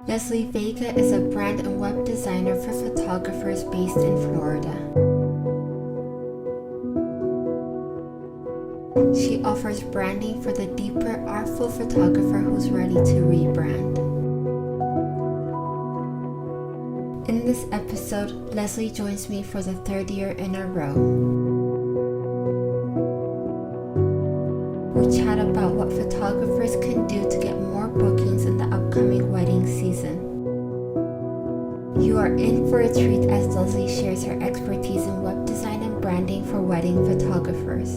Leslie Vega is a brand and web designer for photographers based in Florida. She offers branding for the deeper, artful photographer who's ready to rebrand. In this episode, Leslie joins me for the third year in a row. We chat about what photographers can do to get more bookings in the upcoming wedding season. You are in for a treat as Leslie shares her expertise in web design and branding for wedding photographers.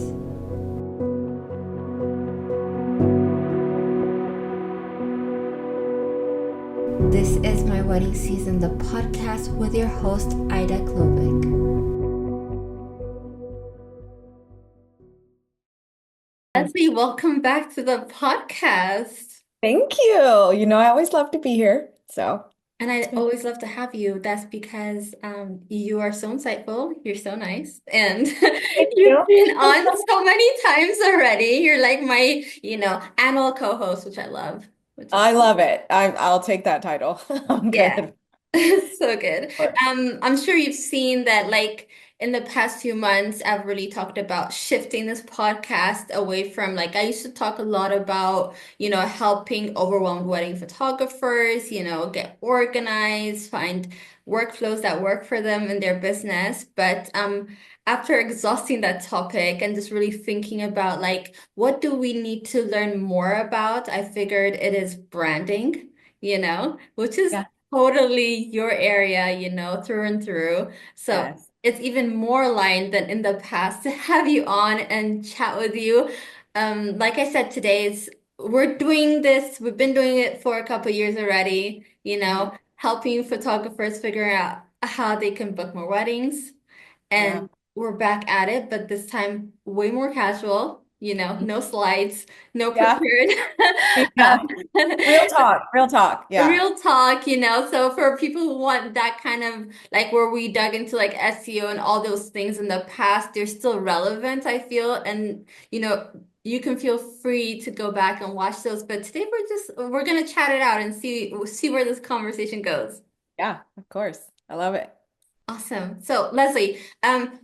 This is My Wedding Season, the podcast with your host, Aida Glowik. Leslie, welcome back to the podcast. Thank you. I always love to be here. So, And I always love to have you. That's because you are so insightful. You're so nice. And thank you've you. been on so many times already. You're like my, annual co-host, which I love, which is I love it. I'll take that title. I'm yeah. good So good. for it. I'm sure you've seen that, like, in the past few months, I've really talked about shifting this podcast away from, like, I used to talk a lot about, helping overwhelmed wedding photographers, get organized, find workflows that work for them in their business. But after exhausting that topic and just really thinking about, like, what do we need to learn more about, I figured it is branding, which is Yeah. totally your area, through and through. So Yes. it's even more aligned than in the past to have you on and chat with you. Like I said, we're doing this, we've been doing it for a couple years already, Mhm. helping photographers figure out how they can book more weddings. Yeah. And we're back at it, but this time way more casual, no slides, no Yeah. prepared. Yeah. Real Um, talk. Real talk. Yeah. Real talk, so for people who want that kind of like where we dug into like SEO and all those things in the past, they're still relevant, I feel. And you can feel free to go back and watch those. But today we're gonna chat it out and see where this conversation goes. Yeah. Of course. I love it. Awesome. So Leslie,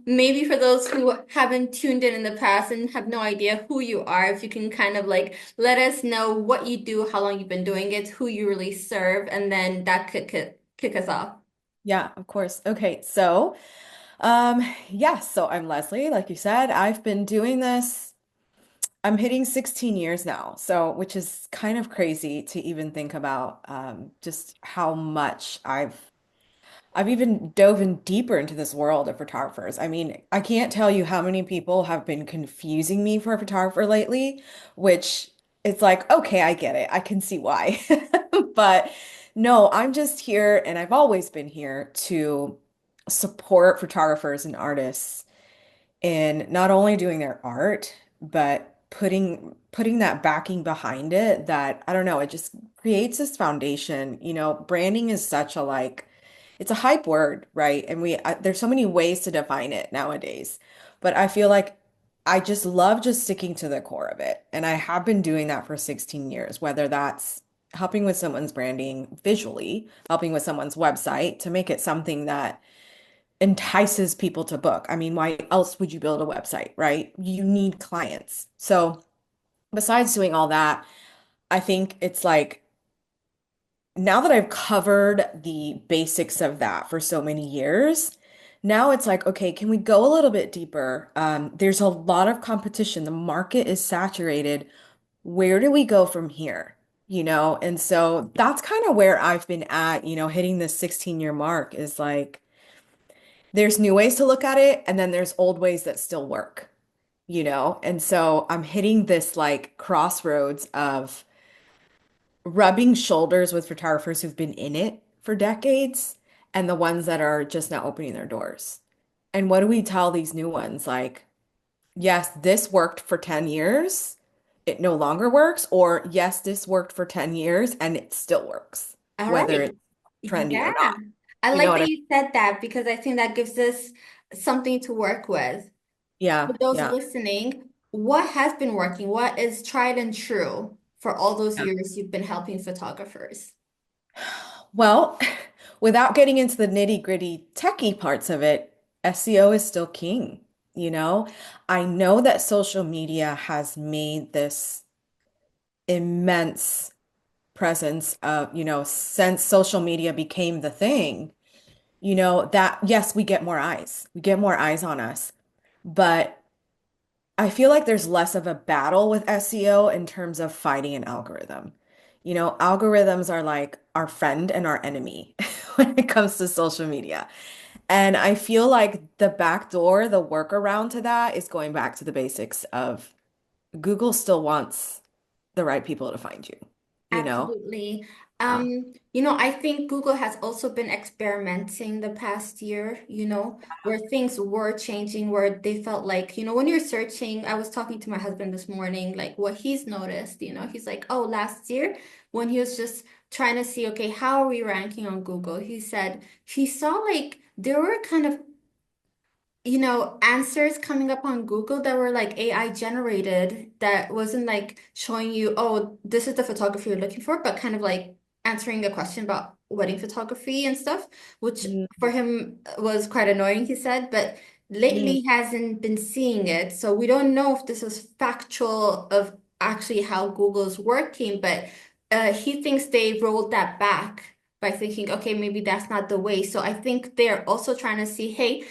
maybe for those who haven't tuned in the past and have no idea who you are, if you can kind of like let us know what you do, how long you've been doing it, who you really serve, and then that could kick us off. Yeah, of course. Okay. So I'm Leslie, like you said. I've been doing this. I'm hitting 16 years now, so which is kind of crazy to even think about just how much I've even dove in deeper into this world of photographers. I mean, I can't tell you how many people have been confusing me for a photographer lately, which it's like, okay, I get it. I can see why. But no, I'm just here and I've always been here to support photographers and artists in not only doing their art, but putting that backing behind it that I don't know, it just creates this foundation. Branding is such a like it's a hype word, right? And there's so many ways to define it nowadays. But I feel like I just love just sticking to the core of it. And I have been doing that for 16 years, whether that's helping with someone's branding visually, helping with someone's website to make it something that entices people to book. I mean, why else would you build a website, right? You need clients. So besides doing all that, I think it's like now that I've covered the basics of that for so many years, now it's like, okay, can we go a little bit deeper? There's a lot of competition. The market is saturated. Where do we go from here? And so that's kind of where I've been at, hitting this 16-year mark is like, there's new ways to look at it, and then there's old ways that still work. And so I'm hitting this like crossroads of rubbing shoulders with photographers who've been in it for decades and the ones that are just now opening their doors. And what do we tell these new ones? Like, yes, this worked for 10 years. It no longer works. Or yes, this worked for 10 years and it still works, All whether right. it's trendy or Yeah. not. I You know like what that I mean? you said that because I think that gives us something to work with. For Yeah, those yeah. listening, what has been working? What is tried and true for all those Yeah. years you've been helping photographers? Well, without getting into the nitty-gritty techie parts of it, SEO is still king, you know? I know that social media has made this immense presence of, since social media became the thing, that yes, we get more eyes. We get more eyes on us. But I feel like there's less of a battle with SEO in terms of fighting an algorithm. Algorithms are like our friend and our enemy when it comes to social media. And I feel like the back door, the workaround to that is going back to the basics of Google still wants the right people to find you, you know? Absolutely. Yeah. I think Google has also been experimenting the past year, where things were changing, where they felt like, when you're searching, I was talking to my husband this morning, like what he's noticed, he's like, oh, last year when he was just trying to see, okay, how are we ranking on Google? He said he saw like there were kind of answers coming up on Google that were like AI generated that wasn't like showing you, oh, this is the photography you're looking for, but kind of like answering a question about wedding photography and stuff, which Mm, for him was quite annoying, he said, but lately mm, he hasn't been seeing it. So we don't know if this is factual of actually how Google's working, but he thinks they rolled that back by thinking, okay, maybe that's not the way. So I think they're also trying to see, hey,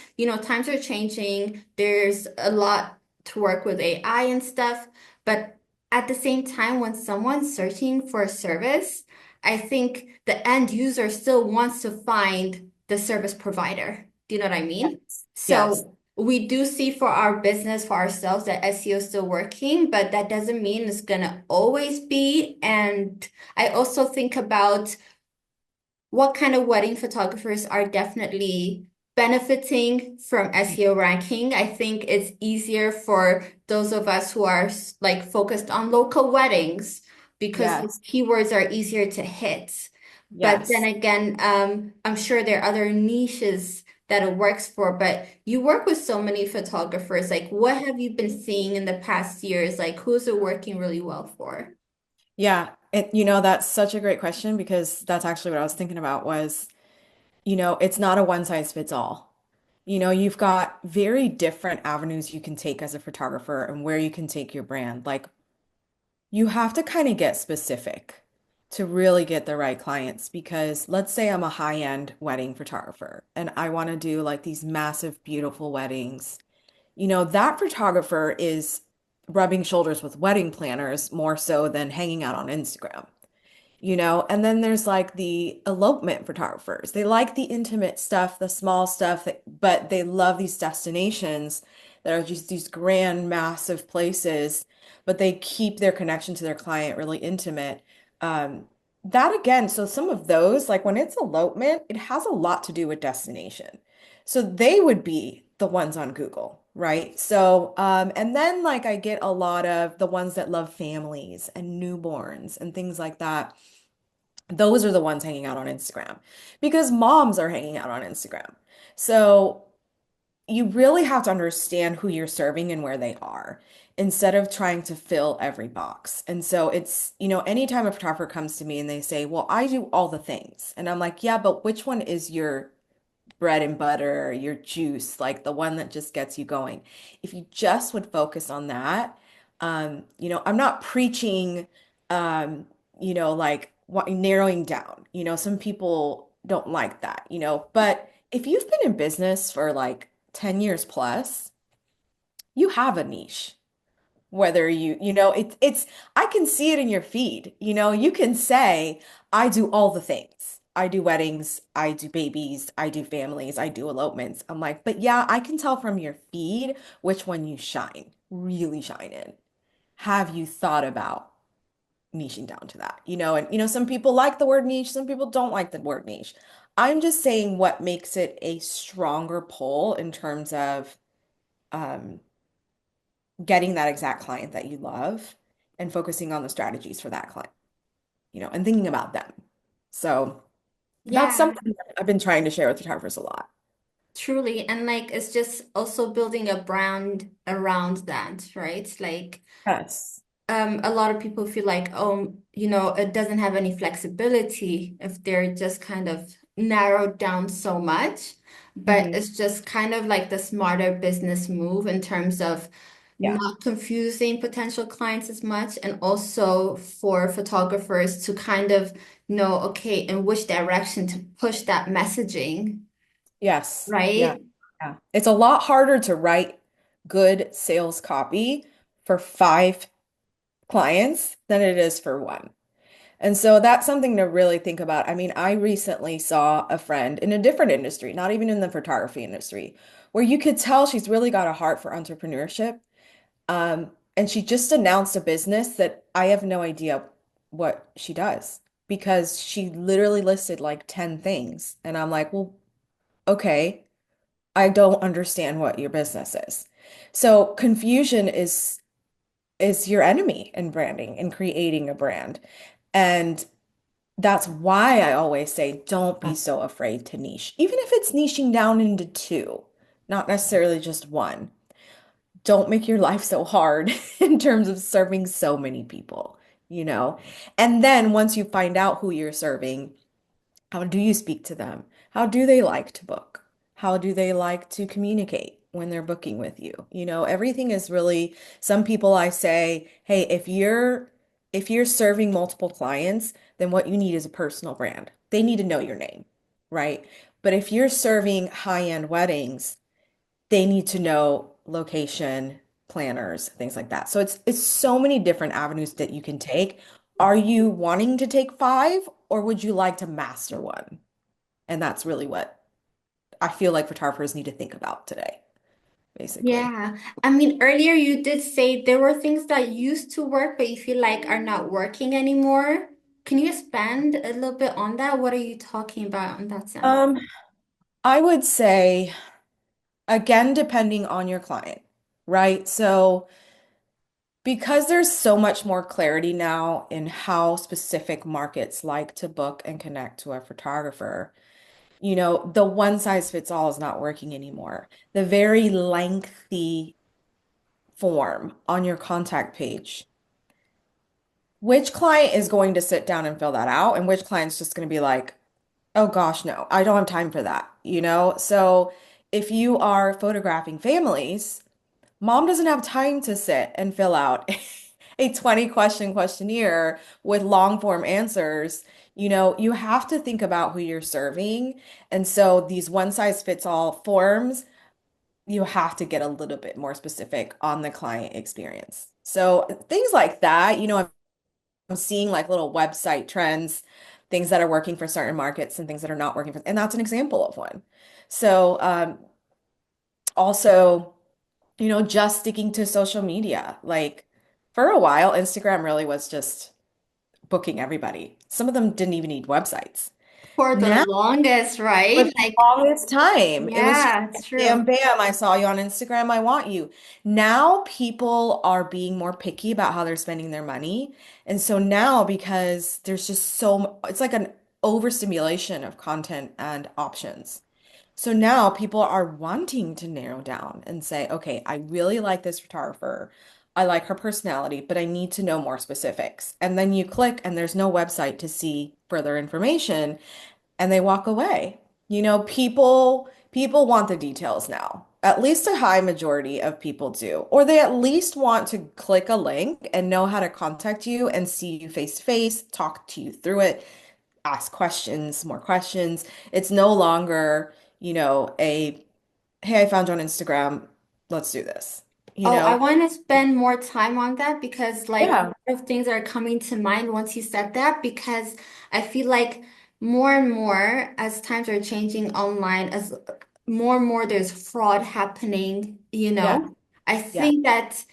times are changing. There's a lot to work with AI and stuff. But at the same time, when someone's searching for a service, I think the end user still wants to find the service provider. Do you know what I mean? yes. Yes. So we do see for our business, for ourselves, that SEO is still working, but that doesn't mean it's gonna always be. And I also think about what kind of wedding photographers are definitely benefiting from SEO ranking. I think it's easier for those of us who are like focused on local weddings because those Yes. keywords are easier to hit. But then Yes. again, I'm sure there are other niches that it works for, but you work with so many photographers. Like, what have you been seeing in the past years? Like, who's it working really well for? Yeah. That's such a great question because that's actually what I was thinking about was, it's not a one size fits all. You've got very different avenues you can take as a photographer and where you can take your brand. Like you have to kind of get specific to really get the right clients because let's say I'm a high-end wedding photographer and I want to do like these massive, beautiful weddings. That photographer is rubbing shoulders with wedding planners more so than hanging out on Instagram. And then there's like the elopement photographers. They like the intimate stuff, the small stuff, but they love these destinations that are just these grand, massive places, but they keep their connection to their client really intimate. Um, that again, so some of those, like when it's elopement, it has a lot to do with destination. So they would be the ones on Google, right? So, and then like I get a lot of the ones that love families and newborns and things like that. Those are the ones hanging out on Instagram because moms are hanging out on Instagram. So you really have to understand who you're serving and where they are instead of trying to fill every box. And so it's, anytime a photographer comes to me and they say, well, I do all the things. And I'm like, yeah, but which one is your bread and butter, your juice, like the one that just gets you going? If you just would focus on that, I'm not preaching, like narrowing down. Some people don't like that, but if you've been in business for like 10 years plus, you have a niche. Whether it's, I can see it in your feed. You can say, I do all the things. I do weddings, I do babies, I do families, I do elopements. I'm like, but yeah, I can tell from your feed which one you shine, really shine in. Have you thought about niching down to that? And some people like the word niche, some people don't like the word niche. I'm just saying what makes it a stronger pull in terms of um, getting that exact client that you love and focusing on the strategies for that client, and thinking about them. So that's Yeah. something that I've been trying to share with photographers a lot. Truly, and like it's just also building a brand around that, right? Like Yes. a lot of people feel like, oh, it doesn't have any flexibility if they're just kind of narrowed down so much. But Mhm. it's just kind of like the smarter business move in terms of Yeah. not confusing potential clients as much, and also for photographers to kind of know, okay, in which direction to push that messaging, Yes. Yeah. right? Yeah. It's a lot harder to write good sales copy for five clients than it is for one. And so that's something to really think about. I mean, I recently saw a friend in a different industry, not even in the photography industry, where you could tell she's really got a heart for entrepreneurship. And she just announced a business that I have no idea what she does because she literally listed like 10 things. And I'm like, well, okay, I don't understand what your business is. So confusion is your enemy in branding and creating a brand. And that's why I always say don't be so afraid to niche, even if it's niching down into two, not necessarily just one. Don't make your life so hard in terms of serving so many people, you know? And then once you find out who you're serving, how do you speak to them? How do they like to book? How do they like to communicate when they're booking with you? You know, everything is really, some people I say, hey, if you're serving multiple clients, then what you need is a personal brand. They need to know your name, right? But if you're serving high-end weddings, they need to know location, planners, things like that. So it's so many different avenues that you can take. Are you wanting to take five, or would you like to master one? And that's really what I feel like photographers need to think about today, basically. Yeah. I mean, earlier you did say there were things that used to work, but you feel like are not working anymore. Can you expand a little bit on that? What are you talking about in that sense? Um, I would say, again, depending on your client, right? So, because there's so much more clarity now in how specific markets like to book and connect to a photographer, the one size fits all is not working anymore. The very lengthy form on your contact page, which client is going to sit down and fill that out, and which client's just going to be like, oh gosh, no, I don't have time for that, you know? So if you are photographing families, mom doesn't have time to sit and fill out a 20 question questionnaire with long form answers. You have to think about who you're serving. And so these one size fits all forms, you have to get a little bit more specific on the client experience. So things like that, I'm seeing like little website trends, things that are working for certain markets and things that are not working for, and that's an example of one. So also, just sticking to social media. Like for a while, Instagram really was just booking everybody. Some of them didn't even need websites. For the Now, longest, for right? the Like, longest time, it was just yeah, it's bam, true. bam, I saw you on Instagram, I want you. Now people are being more picky about how they're spending their money. And so now, because there's just it's like an overstimulation of content and options. So now people are wanting to narrow down and say, okay, I really like this photographer. I like her personality, but I need to know more specifics. And then you click and there's no website to see further information and they walk away. People want the details now. At least a high majority of people do. Or they at least want to click a link and know how to contact you and see you face to face, talk to you through it, ask questions, more questions. It's no longer, hey, I found you on Instagram. Let's do this. You Oh, I know? want to spend more time on that because, like, Yeah. a lot of things are coming to mind once you said that. Because I feel like more and more, as times are changing online, as more and more there's fraud happening, Yeah. I Yeah. think that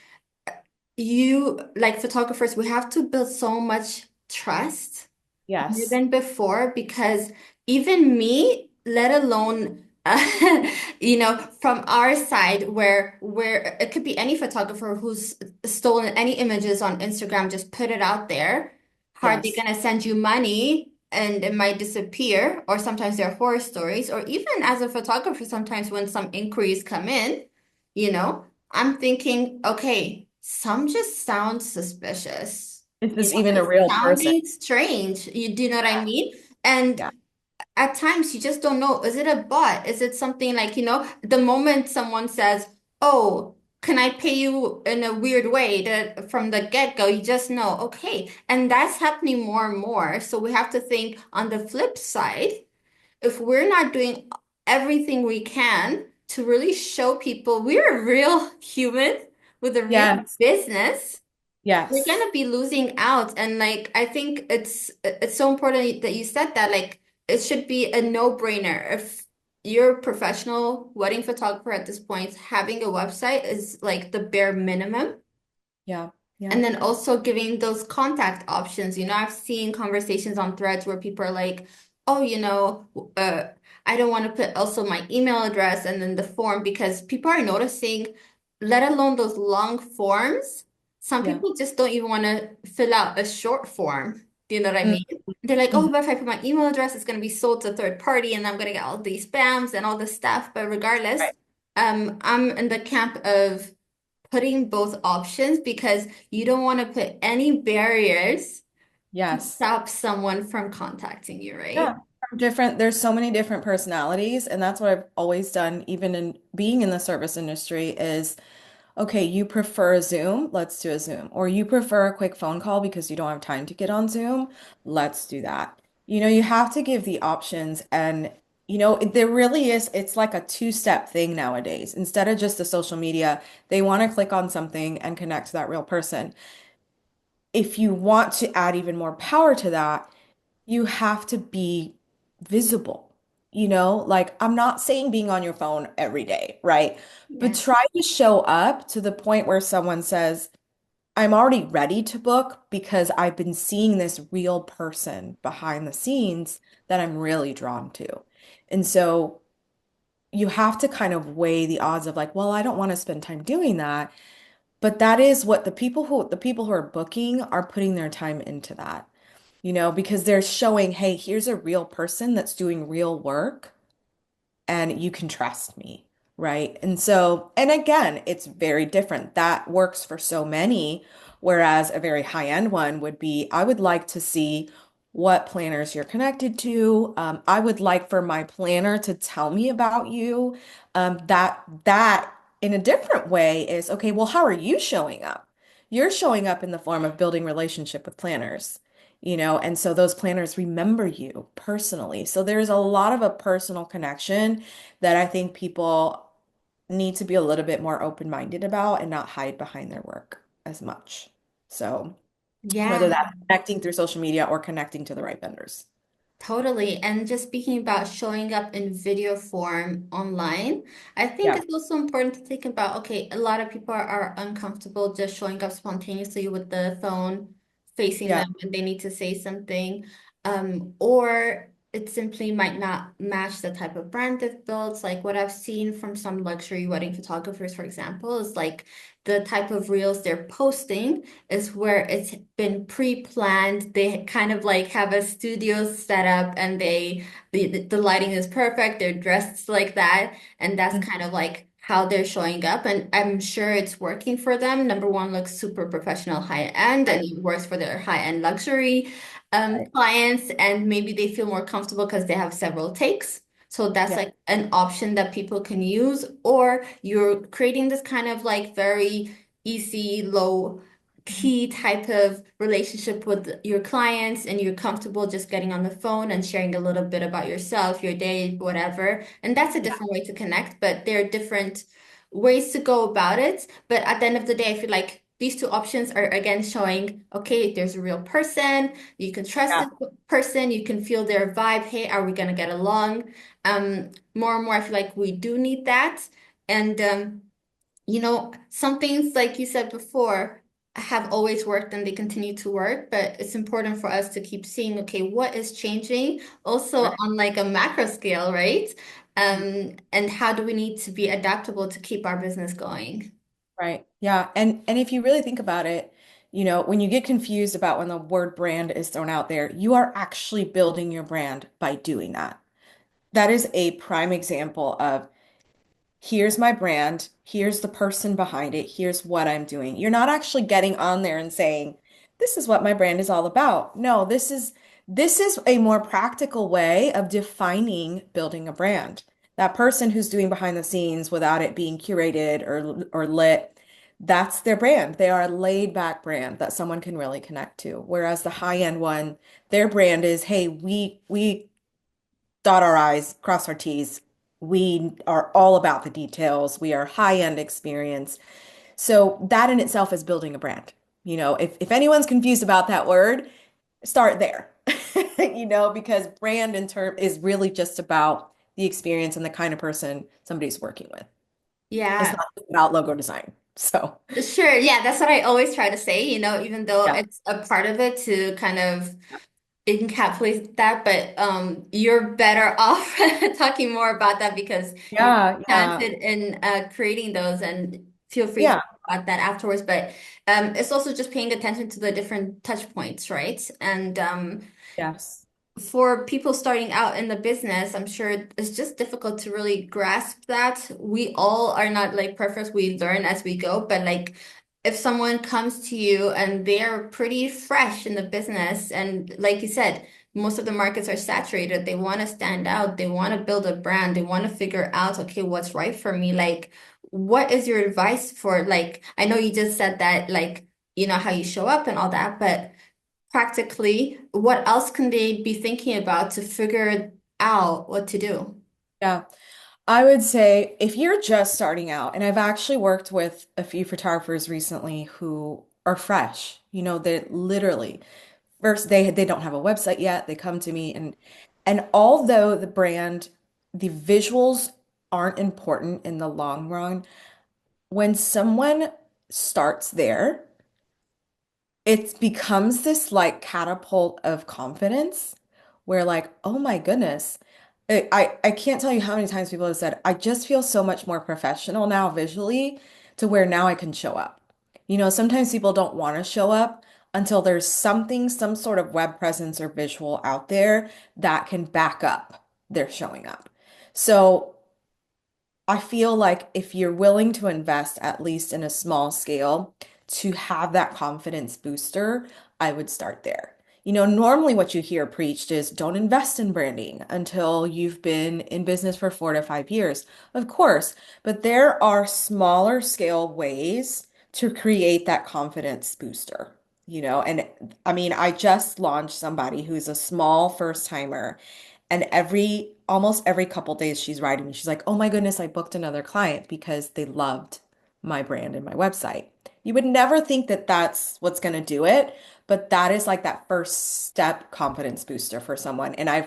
like photographers, we have to build so much trust more Yes. than before because even me, let alone from our side where it could be any photographer who's stolen any images on Instagram, just put it out there. How are they Yes. gonna send you money and it might disappear? Or sometimes they're horror stories, or even as a photographer, sometimes when some inquiries come in, I'm thinking, okay, some just sound suspicious. Is You this know, even a it's real person? sounding strange. You do you know what I mean? And Yeah. at times you just don't know, is it a bot? Is it something like, the moment someone says, "Oh, can I pay you in a weird way?" That from the get-go, you just know, okay. And that's happening more and more. So we have to think on the flip side, if we're not doing everything we can to really show people we're a real human with a real Yes. business, we're Yes. gonna be losing out. And like I think it's so important that you said that. Like it should be a no-brainer. If you're a professional wedding photographer at this point, having a website is like the bare minimum. Yeah. Yeah. And then also giving those contact options. I've seen conversations on threads where people are like, oh, I don't want to put also my email address and then the form because people are noticing, let alone those long forms. Some Yeah. people just don't even want to fill out a short form. Do you know what I Mm, mean? They're like, oh, mhm. but if I put my email address, it's going to be sold to a third party and I'm going to get all these spams and all this stuff. But regardless, Right. I'm in the camp of putting both options because you don't want to put any barriers to Yes. stop someone from contacting you, right? Yeah. There's so many different personalities, and that's what I've always done, even in being in the service industry, is okay, you prefer Zoom, let's do a Zoom. Or you prefer a quick phone call because you don't have time to get on Zoom, let's do that. You have to give the options, and there really is, it's like a two-step thing nowadays. Instead of just the social media, they want to click on something and connect to that real person. If you want to add even more power to that, you have to be visible. Like I'm not saying being on your phone every day, right? But Yeah. try to show up to the point where someone says, I'm already ready to book because I've been seeing this real person behind the scenes that I'm really drawn to. And so you have to kind of weigh the odds of like, well, I don't want to spend time doing that. But that is what the people who are booking are putting their time into that, because they're showing, hey, here's a real person that's doing real work and you can trust me, right? And so, and again, it's very different. That works for so many, whereas a very high-end one would be, I would like to see what planners you're connected to. I would like for my planner to tell me about you. That in a different way is, okay, well, how are you showing up? You're showing up in the form of building relationship with planners. And so those planners remember you personally. So there's a lot of a personal connection that I think people need to be a little bit more open-minded about and not hide behind their work as much. So whether Yeah. that's connecting through social media or connecting to the right vendors. Totally. And just speaking about showing up in video form online, I think Yeah. it's also important to think about, okay, a lot of people are uncomfortable just showing up spontaneously with the phone facing Yeah. them when they need to say something. Or it simply might not match the type of brand they've built. Like what I've seen from some luxury wedding photographers, for example, is like the type of reels they're posting is where it's been pre-planned. They kind of like have a studio set up and the lighting is perfect. They're dressed like that. And that's Mhm. kind of like how they're showing up. And I'm sure it's working for them. Number one, looks super professional, high end, and Right. it works for their high-end luxury Right. clients. And maybe they feel more comfortable because they have several takes. So that's Yeah. like an option that people can use, or you're creating this kind of like very easy, low Mhm. key type of relationship with your clients, and you're comfortable just getting on the phone and sharing a little bit about yourself, your day, whatever. And that's a Yeah. different way to connect, but there are different ways to go about it. But at the end of the day, I feel like these two options are again showing, okay, there's a real person, you can trust Yeah. this person, you can feel their vibe. Hey, are we gonna get along? More and more, I feel like we do need that. And some things, like you said before, have always worked and they continue to work, but it's important for us to keep seeing, okay, what is changing also Right. on like a macro scale, right? And how do we need to be adaptable to keep our business going? Right. Yeah. And if you really think about it, when you get confused about when the word brand is thrown out there, you are actually building your brand by doing that. That is a prime example of here's my brand, here's the person behind it, here's what I'm doing. You're not actually getting on there and saying, this is what my brand is all about. No, this is a more practical way of defining building a brand. That person who's doing behind the scenes without it being curated or lit, that's their brand. They are a laid back brand that someone can really connect to. Whereas the high end one, their brand is, hey, we dot our I's, cross our T's. We are all about the details. We are high-end experience. So that in itself is building a brand. If anyone's confused about that word, start there. Because brand in term is really just about the experience and the kind of person somebody's working with. It's Yeah. not just about logo design. So, Sure. Yeah, that's what I always try to say, even though yeah. it's a part of it to kind of encapsulate that, but you're better off talking more about that because you're Yeah, yeah, talented in creating those and feel free to yeah, talk about that afterwards. But it's also just paying attention to the different touch points, right? And yes. for people starting out in the business, I'm sure it's just difficult to really grasp that. We all are not like perfect. We learn as we go, but like if someone comes to you and they're pretty fresh in the business, and like you said, most of the markets are saturated, they want to stand out, they want to build a brand, they want to figure out, okay, what's right for me? Like, what is your advice for like, I know you just said that, like, how you show up and all that, but practically, what else can they be thinking about to figure out what to do? Yeah. I would say if you're just starting out, and I've actually worked with a few photographers recently who are fresh, they literally first they don't have a website yet. They come to me and although the visuals aren't important in the long run, when someone starts there, it becomes this like catapult of confidence where like, oh my goodness. I can't tell you how many times people have said, I just feel so much more professional now visually to where now I can show up. Sometimes people don't want to show up until there's something, some sort of web presence or visual out there that can back up their showing up. So I feel like if you're willing to invest at least in a small scale to have that confidence booster, I would start there. Normally what you hear preached is don't invest in branding until you've been in business for 4 to 5 years. Of course, but there are smaller scale ways to create that confidence booster. And I mean, I just launched somebody who's a small first timer and almost every couple days she's writing me. She's like, "Oh my goodness, I booked another client because they loved my brand and my website." You would never think that that's what's going to do it, but that is like that first step confidence booster for someone. And I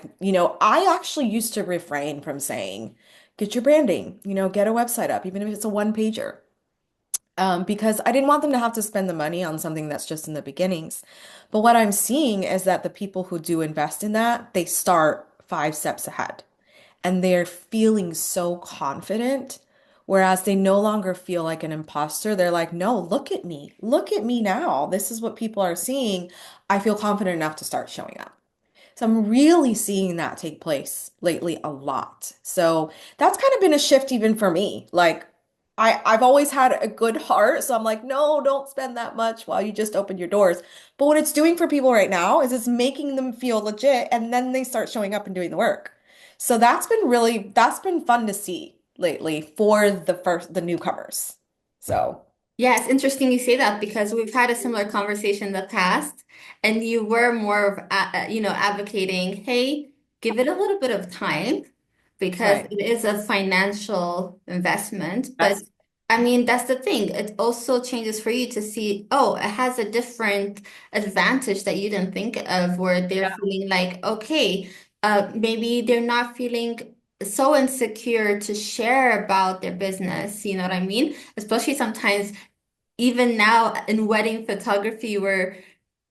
actually used to refrain from saying, "Get your branding, get a website up, even if it's a one pager." Because I didn't want them to have to spend the money on something that's just in the beginnings. But what I'm seeing is that the people who do invest in that, they start 5 steps ahead and they're feeling so confident, whereas they no longer feel like an imposter. They're like, no, look at me. Look at me now. This is what people are seeing. I feel confident enough to start showing up. So I'm really seeing that take place lately a lot. So that's kind of been a shift even for me. Like I've always had a good heart, so I'm like, no, don't spend that much while you just open your doors. But what it's doing for people right now is it's making them feel legit and then they start showing up and doing the work. So that's been fun to see lately for the newcomers. So, Yeah, it's interesting you say that because we've had a similar conversation in the past, and you were more of, advocating, hey, give it a little bit of time because right. it is a financial investment. But Yes. I mean, that's the thing. It also changes for you to see, oh, it has a different advantage that you didn't think of, where they're Yeah. feeling like, okay, maybe they're not feeling so insecure to share about their business. You know what I mean? Especially sometimes even now in wedding photography where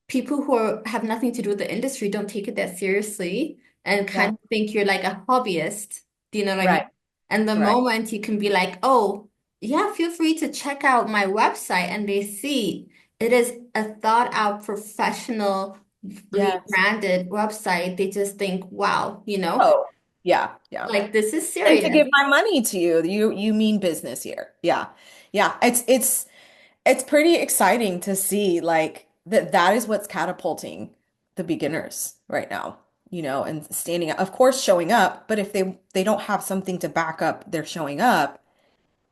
people who have nothing to do with the industry don't take it that seriously and Yeah. kind of think you're like a hobbyist. Do you know what I mean? Right. And the Right. moment you can be like, oh, yeah, feel free to check out my website, and they see it is a thought out professionally Yes. branded website, they just think, wow, Oh. Yeah, yeah. Like this is And to serious. give my money to you, you mean business here. Yeah. Yeah. It's pretty exciting to see like that is what's catapulting the beginners right now, and standing up, of course, showing up, but if they don't have something to back up their showing up,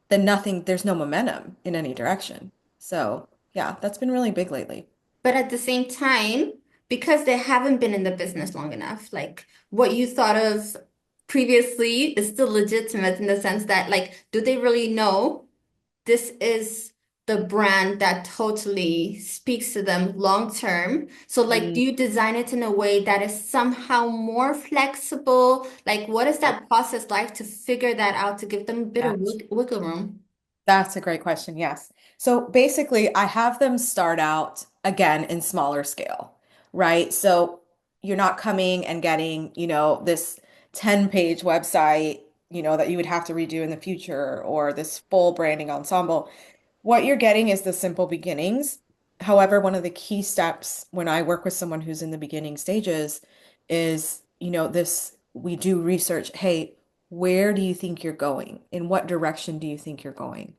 then there's no momentum in any direction. So, yeah, that's been really big lately. But at the same time, because they haven't been in the business long enough, like what you thought of previously is still legitimate in the sense that, like, do they really know this is the brand that totally speaks to them long term? So, like, Mm, do you design it in a way that is somehow more flexible? Like, what is right. that process like to figure that out to give them a bit of Yes. wiggle room? That's a great question. Yes. So basically, I have them start out again in smaller scale, right? So you're not coming and getting, this 10-page website, that you would have to redo in the future or this full branding ensemble. What you're getting is the simple beginnings. However, one of the key steps when I work with someone who's in the beginning stages is, we do research. Hey, where do you think you're going? In what direction do you think you're going?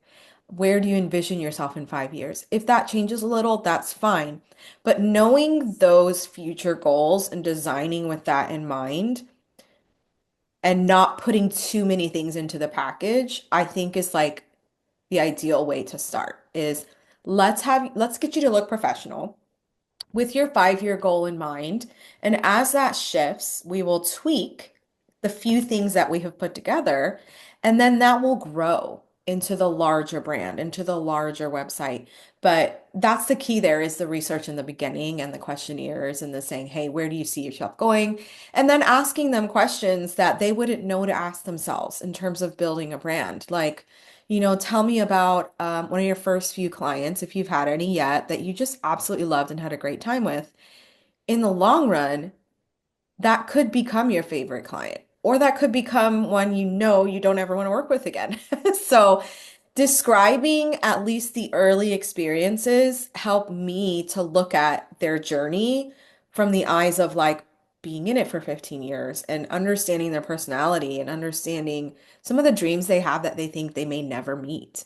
Where do you envision yourself in 5 years? If that changes a little, that's fine. But knowing those future goals and designing with that in mind and not putting too many things into the package, I think is like the ideal way to start is let's get you to look professional with your 5-year goal in mind. And as that shifts, we will tweak the few things that we have put together, and then that will grow into the larger brand, into the larger website. But that's the key there is the research in the beginning and the questionnaires and the saying, hey, where do you see yourself going? And then asking them questions that they wouldn't know to ask themselves in terms of building a brand. Like, tell me about one of your first few clients, if you've had any yet, that you just absolutely loved and had a great time with. In the long run, that could become your favorite client, or that could become one you don't ever want to work with again. So, describing at least the early experiences help me to look at their journey from the eyes of like being in it for 15 years and understanding their personality and understanding some of the dreams they have that they think they may never meet.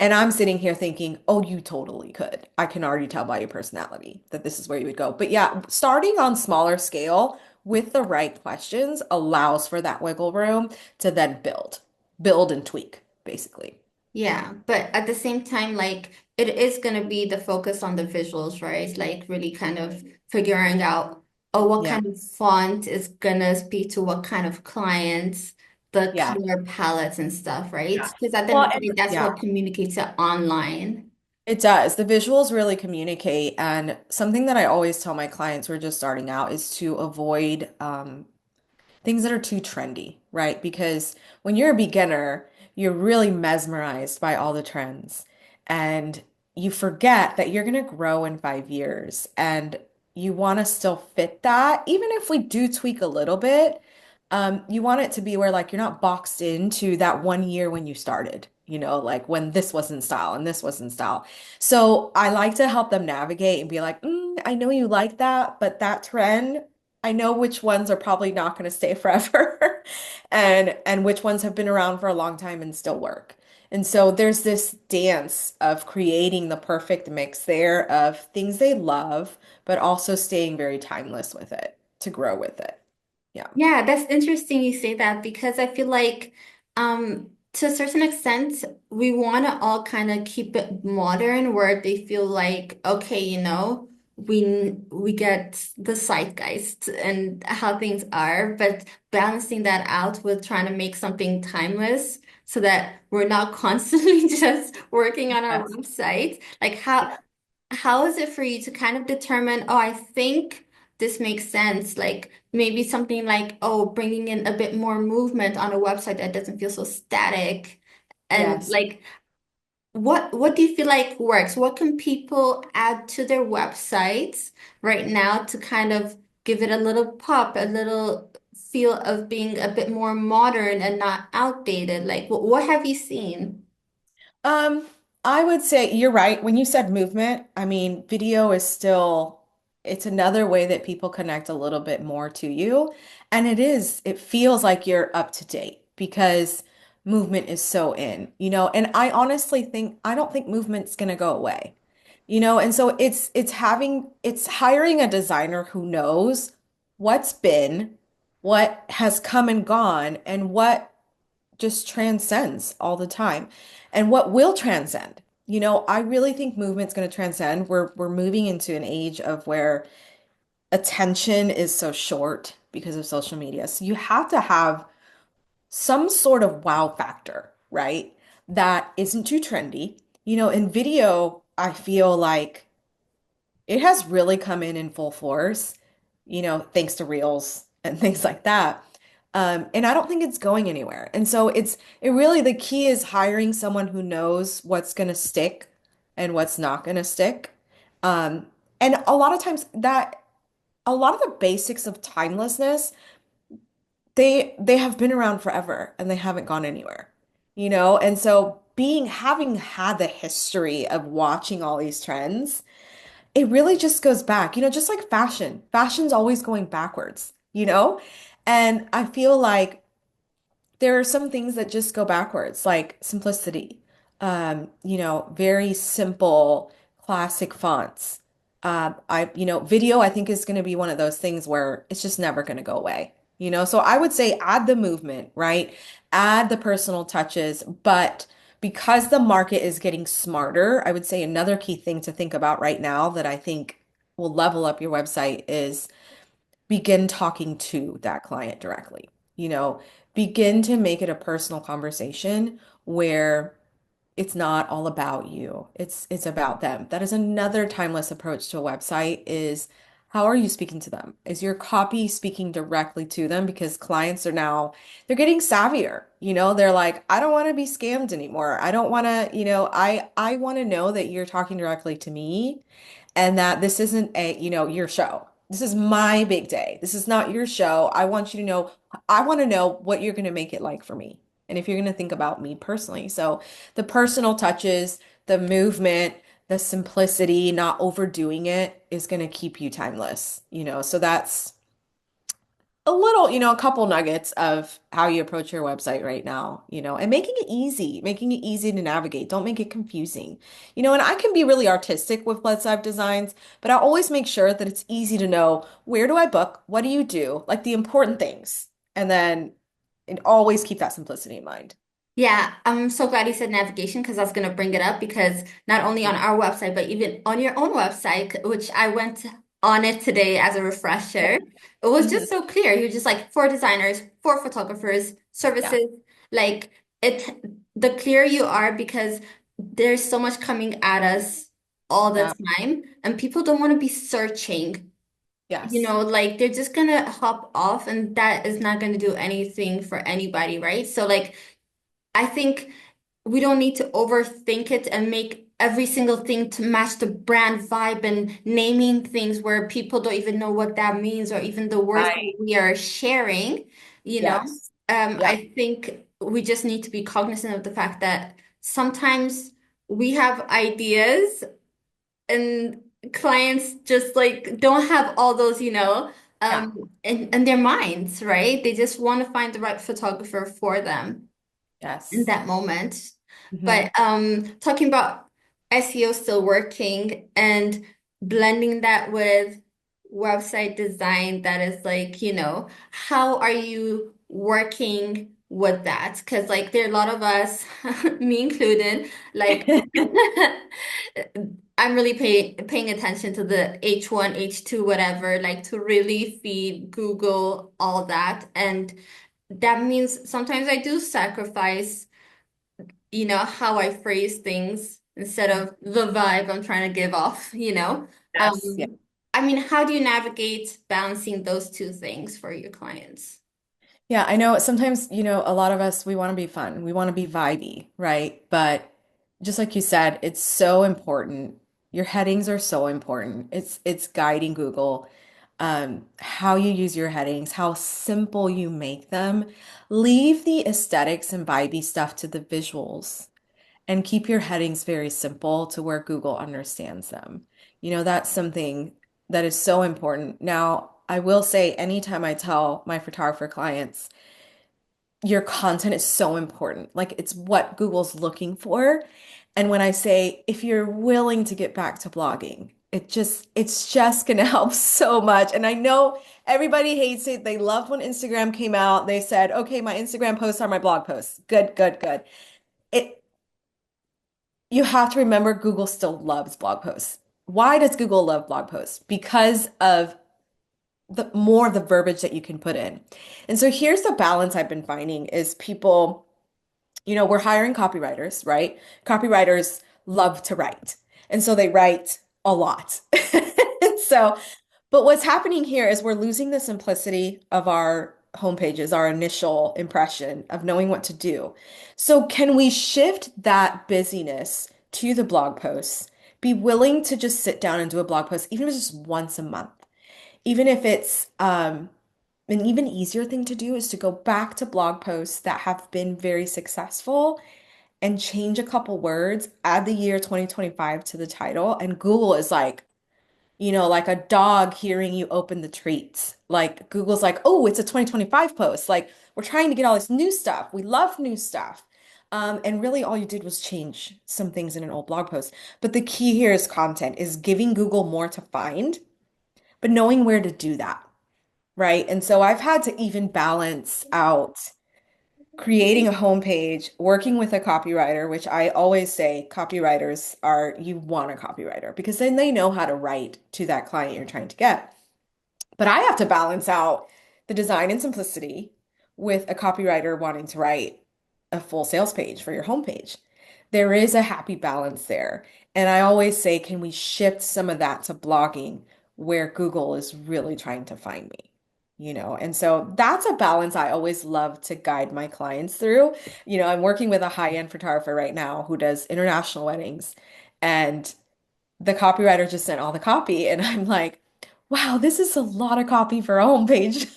And I'm sitting here thinking, oh, you totally could. I can already tell by your personality that this is where you would go. But yeah, starting on smaller scale with the right questions allows for that wiggle room to then build and tweak, basically. Yeah, but at the same time, like it is gonna be the focus on the visuals, right? Like really kind of figuring out, oh, what Yeah. kind of font is gonna speak to what kind of clients, the Yeah. color palettes and stuff, right? Yeah. Because at the end Well, of the and day, that's yeah, what communicates it online. it does. The visuals really communicate. And something that I always tell my clients who are just starting out is to avoid things that are too trendy, right? Because when you're a beginner, you're really mesmerized by all the trends and you forget that you're going to grow in 5 years and you want to still fit that. Even if we do tweak a little bit, you want it to be where like you're not boxed into that 1 year when you started, like when this was in style and this was in style. So I like to help them navigate and be like, I know you like that, but that trend I know which ones are probably not going to stay forever and which ones have been around for a long time and still work. And so there's this dance of creating the perfect mix there of things they love, but also staying very timeless with it to grow with it. Yeah. Yeah, that's interesting you say that because I feel like to a certain extent we want to all kind of keep it modern where they feel like okay, we get the zeitgeist and how things are, but balancing that out with trying to make something timeless so that we're not constantly just working on our Yes. website. Like Yeah. how is it for you to kind of determine, oh, I think this makes sense? Like maybe something like, oh, bringing in a bit more movement on a website that doesn't feel so static. And Yes. like, what do you feel like works? What can people add to their websites right now to kind of give it a little pop, a little feel of being a bit more modern and not outdated? Like, what have you seen? Um, I would say you're right. When you said movement, I mean, video is still, it's another way that people connect a little bit more to you. And it feels like you're up to date because movement is so in, and I honestly think, I don't think movement's going to go away, and so it's hiring a designer who knows what's been, what has come and gone, and what just transcends all the time and what will transcend. I really think movement's going to transcend. We're moving into an age of where attention is so short because of social media. So you have to have some sort of wow factor, right? That isn't too trendy. In video, I feel like it has really come in full force, thanks to Reels and things like that. And I don't think it's going anywhere. And so it really, the key is hiring someone who knows what's going to stick and what's not going to stick. Um, and a lot of times a lot of the basics of timelessness, they have been around forever and they haven't gone anywhere, And so having had the history of watching all these trends, it really just goes back, just like fashion. Fashion's always going backwards. And I feel like there are some things that just go backwards, like simplicity. Very simple, classic fonts. Video, I think is going to be one of those things where it's just never going to go away. So I would say add the movement, right? Add the personal touches, but because the market is getting smarter, I would say another key thing to think about right now that I think will level up your website is begin talking to that client directly. You know, Begin to make it a personal conversation where it's not all about you. It's about them. That is another timeless approach to a website is how are you speaking to them? Is your copy speaking directly to them? Because clients are now, they're getting savvier. They're like, I don't want to be scammed anymore. I don't want to, I want to know that you're talking directly to me and that this isn't your show. This is my big day. This is not your show. I want you to know, I want to know what you're going to make it like for me. And if you're going to think about me personally. So the personal touches, the movement, the simplicity, not overdoing it is going to keep you timeless. So that's a little, a couple nuggets of how you approach your website right now, and making it easy to navigate. Don't make it confusing. And I can be really artistic with Let's Dive designs, but I always make sure that it's easy to know where do I book? What do you do? Like the important things. And always keep that simplicity in mind. Yeah, I'm so glad you said navigation because I was going to bring it up because not only on our website, but even on your own website, which I went on it today as a refresher, Yeah. it was Mhm. just so clear. You're just like for designers, for photographers, Yeah. services, like it, the clearer you are because there's so much coming at us all the Yeah. time, and people don't want to be searching. Yes. Like they're just gonna hop off, and that is not gonna do anything for anybody, right? So like I think we don't need to overthink it and make every single thing to match the brand vibe and naming things where people don't even know what that means or even the words that Right. we are sharing, you know. Yes. Yeah. I think we just need to be cognizant of the fact that sometimes we have ideas and clients just like don't have all those, Yeah. in their minds, right? They just want to find the right photographer for them in Yes. that moment. Hmm. But talking about SEO still working and blending that with website design, that is like, how are you working with that? Because like there are a lot of us, me included, like I'm really paying attention to the H1, H2, whatever, like to really feed Google all that. And that means sometimes I do sacrifice how I phrase things instead of the vibe I'm trying to give off. Yes. Yeah. Um, I mean, how do you navigate balancing those two things for your clients? Yeah, I know sometimes, a lot of us, we want to be fun. We want to be vibey, right? But just like you said, it's so important. Your headings are so important. It's guiding Google, how you use your headings, how simple you make them. Leave the aesthetics and vibey stuff to the visuals and keep your headings very simple to where Google understands them. That's something that is so important. Now, I will say anytime I tell my photographer clients, your content is so important. Like it's what Google's looking for. And when I say if you're willing to get back to blogging, it's just gonna help so much. And I know everybody hates it. They loved when Instagram came out. They said, okay, my Instagram posts are my blog posts. Good, good, good. It You have to remember Google still loves blog posts. Why does Google love blog posts? Because of the more of the verbiage that you can put in. And so here's the balance I've been finding is people, we're hiring copywriters, right? Copywriters love to write. And so they write a lot. And so, but what's happening here is we're losing the simplicity of our homepages, our initial impression of knowing what to do. So can we shift that busyness to the blog posts? Be willing to just sit down and do a blog post, even if it's just once a month. Even if it's an even easier thing to do is to go back to blog posts that have been very successful and change a couple words, add the year 2025 to the title, and Google is like, like a dog hearing you open the treats. Like Google's like, oh, it's a 2025 post. Like we're trying to get all this new stuff. We love new stuff. And really all you did was change some things in an old blog post. But the key here is content, is giving Google more to find, but knowing where to do that. Right. And so I've had to even balance out creating a homepage, working with a copywriter, which I always say copywriters are, you want a copywriter because then they know how to write to that client you're trying to get. But I have to balance out the design and simplicity with a copywriter wanting to write a full sales page for your homepage. There is a happy balance there. And I always say, can we shift some of that to blogging where Google is really trying to find me? And so that's a balance I always love to guide my clients through. I'm working with a high-end photographer right now who does international weddings, and the copywriter just sent all the copy, and I'm like, wow, this is a lot of copy for a homepage.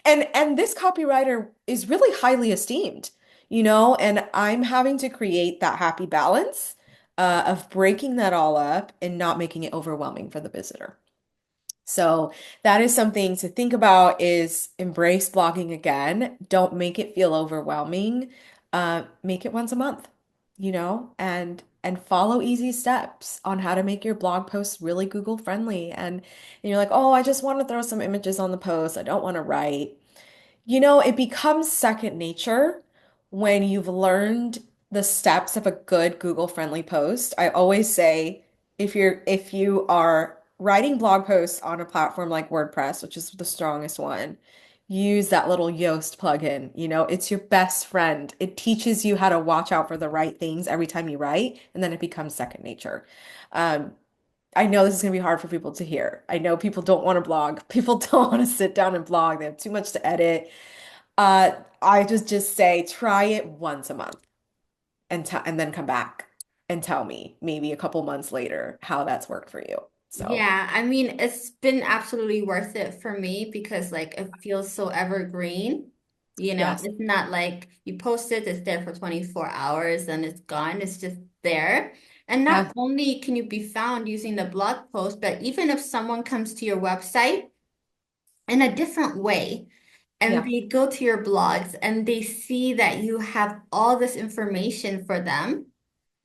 And this copywriter is really highly esteemed, and I'm having to create that happy balance of breaking that all up and not making it overwhelming for the visitor. So that is something to think about is embrace blogging again. Don't make it feel overwhelming. Make it once a month, and follow easy steps on how to make your blog posts really Google friendly. And you're like, oh, I just want to throw some images on the post. I don't want to write. It becomes second nature when you've learned the steps of a good Google-friendly post. I always say if you are writing blog posts on a platform like WordPress, which is the strongest one, use that little Yoast plugin. It's your best friend. It teaches you how to watch out for the right things every time you write, and then it becomes second nature. Um, I know this is going to be hard for people to hear. I know people don't want to blog. People don't want to sit down and blog. They have too much to edit. I just say try it once a month and then come back and tell me maybe a couple months later how that's worked for you. So, Yeah, I mean, it's been absolutely worth it for me because like it feels so evergreen. yes. It's not like you post it, it's there for 24 hours and it's gone. It's just there. And not Yeah. only can you be found using the blog post, but even if someone comes to your website in a different way and Yeah. they go to your blogs and they see that you have all this information for them.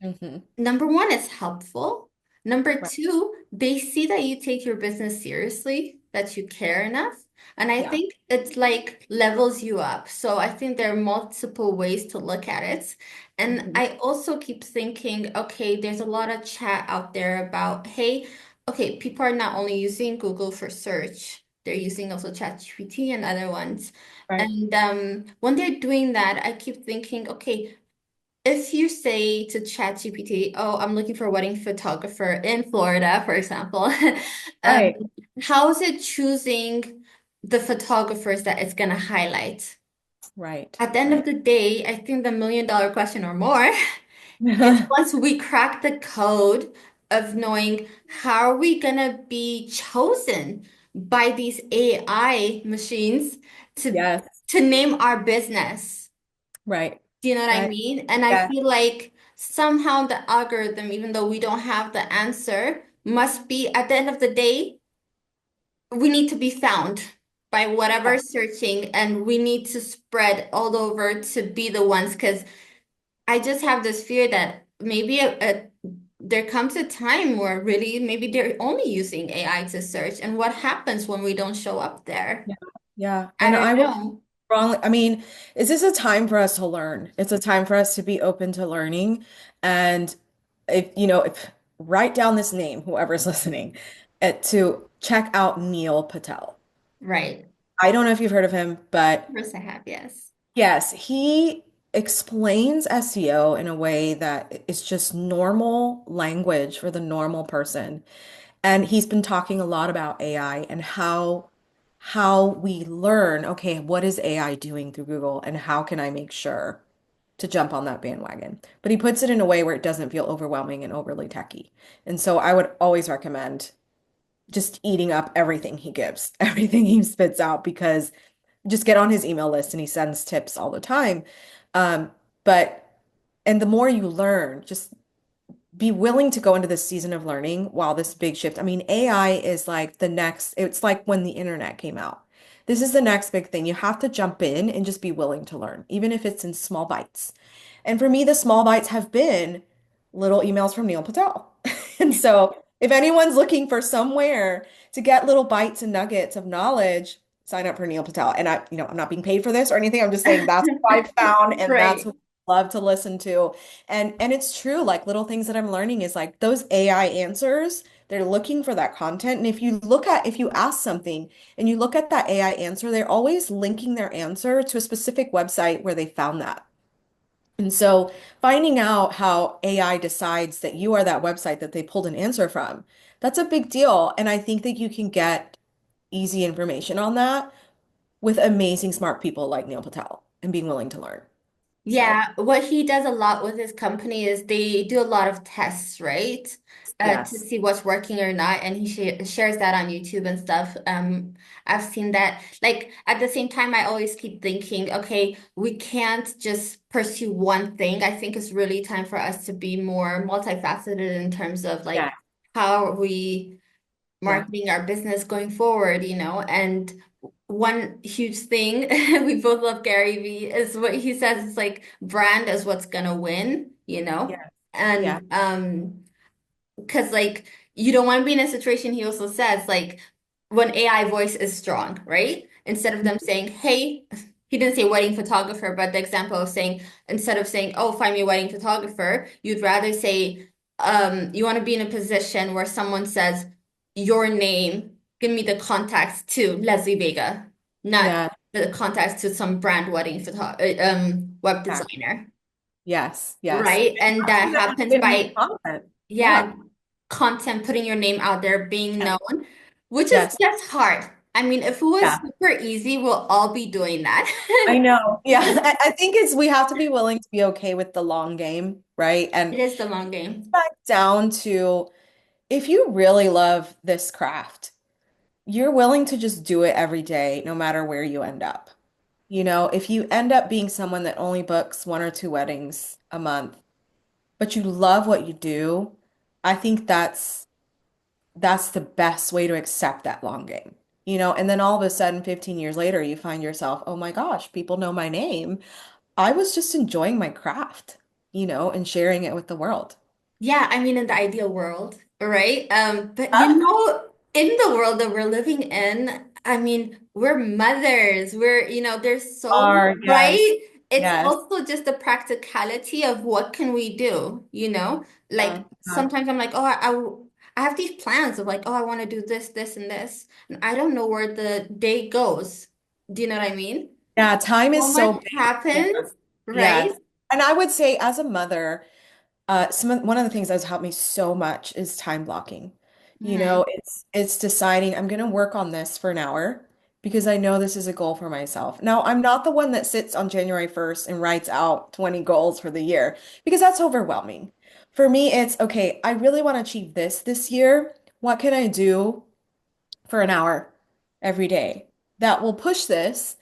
Hmm. Number one, it's helpful. Number Right. two, they see that you take your business seriously, that you care enough. And I Yeah. think it's like levels you up. So I think there are multiple ways to look at it. And Hmm. I also keep thinking, okay, there's a lot of chat out there about, hey, okay, people are not only using Google for search, they're using also ChatGPT and other ones. Right. And when they're doing that, I keep thinking, okay, if you say to ChatGPT, "Oh, I'm looking for a wedding photographer in Florida," for example, um, Right. how is it choosing the photographers that it's going to highlight? Right. At the end of Right. the day, I think the million-dollar question or more is once we crack the code of knowing how are we going to be chosen by these AI machines to Yes. to name our business. Right. Do you know what I Right. mean? And I Yeah. feel like somehow the algorithm, even though we don't have the answer, must be at the end of the day, we need to be found by Yeah. whatever searching, and we need to spread all over to be the ones. Because I just have this fear that maybe there comes a time where really maybe they're only using AI to search, and what happens when we don't show up there? Yeah. Yeah. I And don't I will know. strongly, I mean, is this a time for us to learn? It's a time for us to be open to learning. And if write down this name, whoever's listening, to check out Neil Patel. Right. I don't know if you've heard of him, but Of course I have, yes. yes, he explains SEO in a way that is just normal language for the normal person. And he's been talking a lot about AI and how we learn, okay, what is AI doing through Google and how can I make sure to jump on that bandwagon? But he puts it in a way where it doesn't feel overwhelming and overly techy. And so I would always recommend just eating up everything he gives, everything he spits out, because just get on his email list and he sends tips all the time. Um, but and the more you learn, just be willing to go into this season of learning while this big shift. I mean, AI is like the next, it's like when the internet came out. This is the next big thing. You have to jump in and just be willing to learn, even if it's in small bites. And for me, the small bites have been little emails from Neil Patel. And so if anyone's looking for somewhere to get little bites and nuggets of knowledge, sign up for Neil Patel. And I'm not being paid for this or anything. I'm just saying that's what I've found and that's Right. what I love to listen to. And it's true, like little things that I'm learning is like those AI answers, they're looking for that content. And if you ask something and you look at that AI answer, they're always linking their answer to a specific website where they found that. And so finding out how AI decides that you are that website that they pulled an answer from, that's a big deal. And I think that you can get easy information on that with amazing smart people like Neil Patel and being willing to learn. So, Yeah, what he does a lot with his company is they do a lot of tests, right? To yes. see what's working or not, and he shares that on YouTube and stuff. I've seen that. Like at the same time, I always keep thinking, okay, we can't just pursue one thing. I think it's really time for us to be more multifaceted in terms of Yeah. like how are we Yeah. marketing our business going forward, and one huge thing we both love Gary Vee is what he says is like brand is what's gonna win. Yeah. Yeah. And because like you don't want to be in a situation, he also says, like when AI voice is strong, right? Instead of them saying, hey, he didn't say wedding photographer, but the example of saying, instead of saying, oh, find me a wedding photographer, you'd rather say, you want to be in a position where someone says your name, give me the contacts to Leslie Vega, not Yeah. the contacts to some brand web Exactly. designer, Yes. Yes. right? And Actually, that that you happens can make by, content. Yeah. yeah, content, putting your name out there, being Yes. known, which is Yes. just hard. I mean, if it was Yeah. super easy, we'll all be doing that. I know. Yeah. I think we have to be willing to be okay with the long game, right? It And is the long game. back down to if you really love this craft, you're willing to just do it every day, no matter where you end up. If you end up being someone that only books one or two weddings a month, but you love what you do, I think that's the best way to accept that long game. And then all of a sudden, 15 years later, you find yourself, oh my gosh, people know my name. I was just enjoying my craft, and sharing it with the world. Yeah, I mean, in the ideal world, right? But Uh, in the world that we're living in, I mean, we're mothers. There's so, yes, right? It's yes. also just the practicality of what can we do? Like Uh, sometimes I'm like, oh, I have these plans of like, oh, I want to do this, this, and this, and I don't know where the day goes. Do you know what I mean? yeah, time So is so much big. Yeah. happens, Yes. right? And I would say as a mother, one of the things that's helped me so much is time blocking. Mhm. It's deciding I'm going to work on this for an hour because I know this is a goal for myself. Now, I'm not the one that sits on January 1st and writes out 20 goals for the year because that's overwhelming. For me, it's okay, I really want to achieve this year. What can I do for an hour every day that will push this?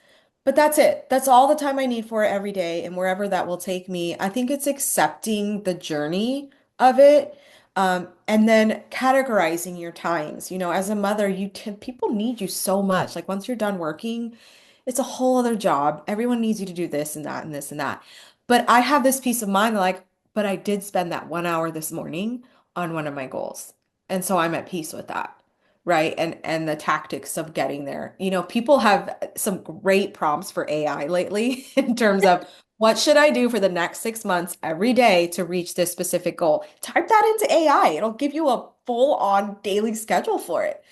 But that's it. That's all the time I need for it every day. And wherever that will take me, I think it's accepting the journey of it. And then categorizing your times. As a mother, people need you so much. Like once you're done working, it's a whole other job. Everyone needs you to do this and that and this and that. But I have this peace of mind, like, but I did spend that 1 hour this morning on one of my goals. And so I'm at peace with that. Right. And the tactics of getting there. People have some great prompts for AI lately in terms of what should I do for the next 6 months every day to reach this specific goal? Type that into AI. It'll give you a full-on daily schedule for it.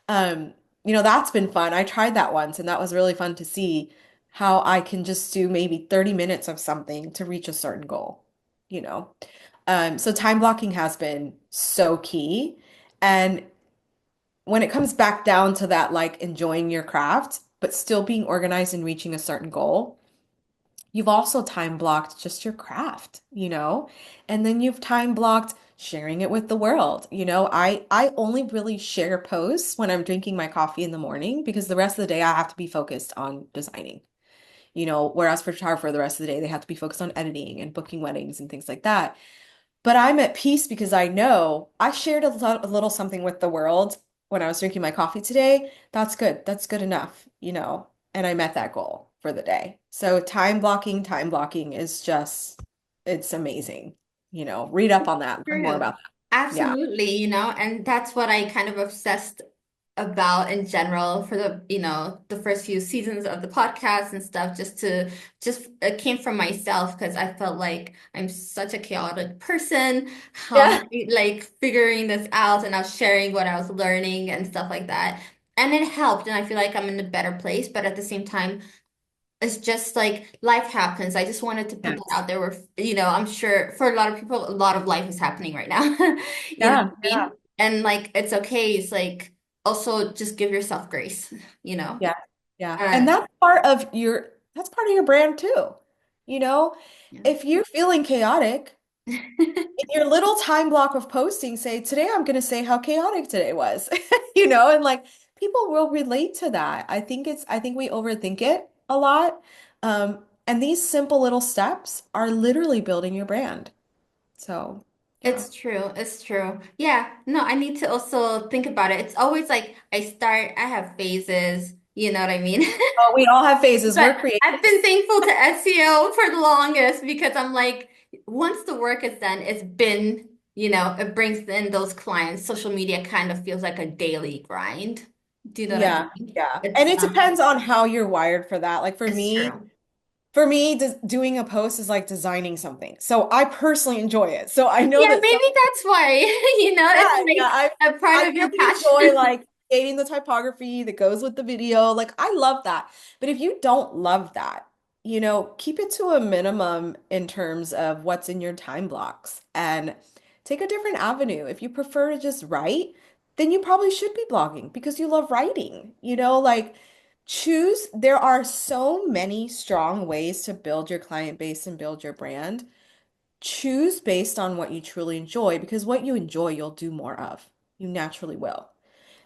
Um, that's been fun. I tried that once, and that was really fun to see how I can just do maybe 30 minutes of something to reach a certain goal, you know. So time blocking has been so key. And when it comes back down to that, like enjoying your craft, but still being organized and reaching a certain goal, you've also time blocked just your craft. And then you've time blocked sharing it with the world. I only really share posts when I'm drinking my coffee in the morning because the rest of the day I have to be focused on designing. Whereas for photographer, the rest of the day they have to be focused on editing and booking weddings and things like that. But I'm at peace because I know I shared a little something with the world when I was drinking my coffee today. That's good. That's good enough. And I met that goal for the day. So time blocking is just, it's amazing. Read up on that, learn more True. about that. Yeah. Absolutely, and that's what I kind of obsessed about in general for the first few seasons of the podcast and stuff, just it came from myself because I felt like I'm such a chaotic person, Yeah. like figuring this out and I was sharing what I was learning and stuff like that. And it helped, and I feel like I'm in a better place, but at the same time, it's just like life happens. I just wanted to put that Yes. out there where, I'm sure for a lot of people, a lot of life is happening right now. You know Yeah. what I Yeah. mean? And like, it's okay. It's like, also just give yourself grace, you know? Yeah. Yeah. And Uh, that's part of your brand too. You know, yeah. if you're feeling chaotic, in your little time block of posting, say, today I'm going to say how chaotic today was, and like people will relate to that. I think we overthink it a lot. And these simple little steps are literally building your brand. So, yeah. It's true. It's true. Yeah. No, I need to also think about it. It's always like I have phases, you know what I mean? Oh, we all have phases. But We're creative. I've been thankful to SEO for the longest because I'm like, once the work is done, it brings in those clients. Social media kind of feels like a daily grind. Do you know what I Yeah. mean? Yeah. And it depends on how you're wired for that. Like for It's me, true. for me, doing a post is like designing something. So I personally enjoy it. So I know Yeah, that maybe that's why, yeah, it's yeah, like I a part I of your really enjoy passion. like creating the typography that goes with the video. Like I love that. But if you don't love that, keep it to a minimum in terms of what's in your time blocks and take a different avenue. If you prefer to just write, then you probably should be blogging because you love writing. Like there are so many strong ways to build your client base and build your brand. Choose based on what you truly enjoy because what you enjoy, you'll do more of. You naturally will.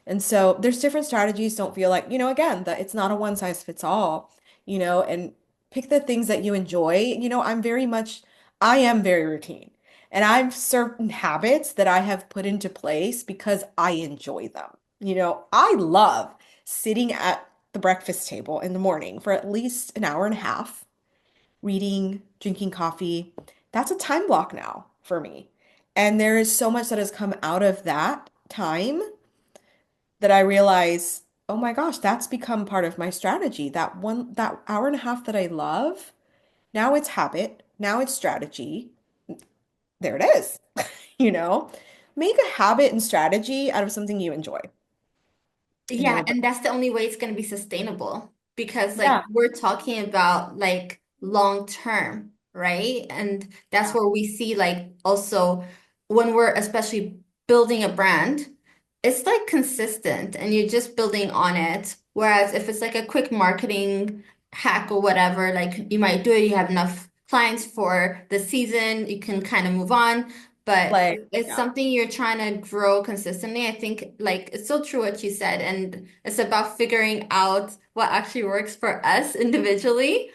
And so there's different strategies. Don't feel like, again, that it's not a one size fits all, and pick the things that you enjoy. I am very routine. And I've certain habits that I have put into place because I enjoy them. I love sitting at the breakfast table in the morning for at least an hour and a half reading, drinking coffee. That's a time block now for me. And there is so much that has come out of that time that I realize, oh my gosh, that's become part of my strategy. That hour and a half that I love, now it's habit, now it's strategy. There it is. You know, Make a habit and strategy out of something you enjoy and Yeah, it'll build. and that's the only way it's going to be sustainable because like Yeah. we're talking about like long term, right? And that's Yeah. where we see like also when we're especially building a brand, it's like consistent and you're just building on it. Whereas if it's like a quick marketing hack or whatever, like you might do it, you have enough clients for the season, you can kind of move on. But Like, it's yeah. something you're trying to grow consistently. I think like it's so true what you said, and it's about figuring out what actually works for us individually.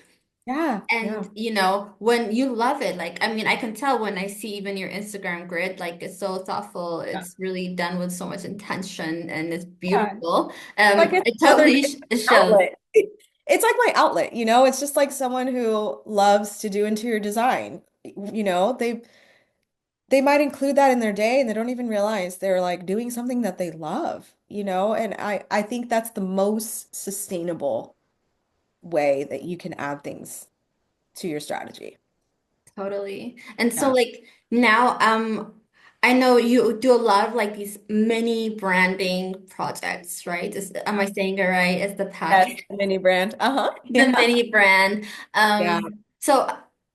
Yeah, And yeah, when you love it, like I mean, I can tell when I see even your Instagram grid, like it's so thoughtful. yeah, It's really done with so much intention and it's yeah. beautiful. Like it's It another totally it shows. outlet. It's like my outlet, It's just like someone who loves to do interior design. They might include that in their day and they don't even realize they're like doing something that they love. And I think that's the most sustainable way that you can add things to your strategy. Totally. And so Yeah. like now, I know you do a lot of like these mini branding projects, right? Am I saying it right? Is the Yes, pack mini brand. Uh-huh. the Yeah. mini brand? Yeah. So